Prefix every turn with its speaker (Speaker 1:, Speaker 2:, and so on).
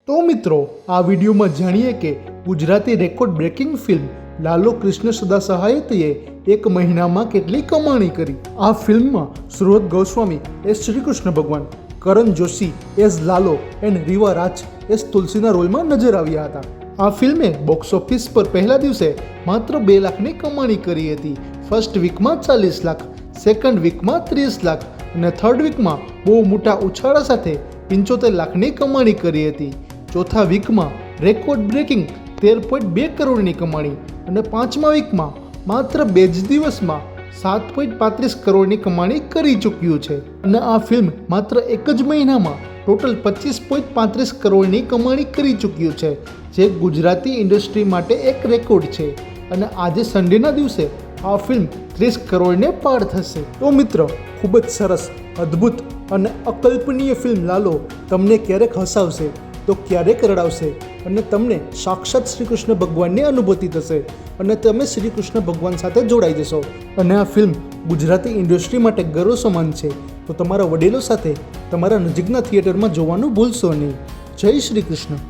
Speaker 1: તો મિત્રો આ વિડીયોમાં જાણીએ કે Gujarati record breaking film Lalo Krishna Sada સહાયતીએ એક મહિનામાં કેટલી કમાણી કરી। આ ફિલ્મમાં સુરત ગોસ્વામી એસ શ્રી કૃષ્ણ ભગવાન, Karan Joshi as Lalo and Reeva Raj as તુલસીના રોલમાં નજર આવ્યા હતા। આ ફિલ્મે બોક્સ ઓફિસ પર પહેલા દિવસે માત્ર 2 લાખની કમાણી કરી હતી। ફર્સ્ટ વીકમાં 40 લાખ, સેકન્ડ વીકમાં 30 લાખ અને થર્ડ વીકમાં બહુ મોટા ઉછાળા સાથે 75 લાખની કમાણી કરી હતી। ચોથા વીકમાં રેકોર્ડ બ્રેકિંગ 13.2 કરોડની કમાણી અને પાંચમા વીકમાં માત્ર 2 જ દિવસમાં 7.35 કરોડની કમાણી કરી ચૂક્યું છે અને આ ફિલ્મ માત્ર એક જ મહિનામાં ટોટલ 25.35 કરોડની કમાણી કરી ચૂક્યું છે, જે ગુજરાતી ઇન્ડસ્ટ્રી માટે એક રેકોર્ડ છે અને આજે સન્ડેના દિવસે આ ફિલ્મ 30 કરોડને પાર થશે। તો મિત્રો, ખૂબ જ સરસ, અદ્ભુત અને અકલ્પનીય ફિલ્મ લાલો તમને ક્યારેક હસાવશે તો ક્યારેક રડાવશે અને તમને સાક્ષાત શ્રી કૃષ્ણ ભગવાનની અનુભૂતિ થશે અને તમે શ્રી કૃષ્ણ ભગવાન સાથે જોડાઈ જશો અને આ ફિલ્મ ગુજરાતી ઇન્ડસ્ટ્રી માટે ગર્વ સમાન છે। તો તમારા વડીલો સાથે તમારા નજીકના થિયેટરમાં જોવાનું ભૂલશો નહીં। જય શ્રી કૃષ્ણ।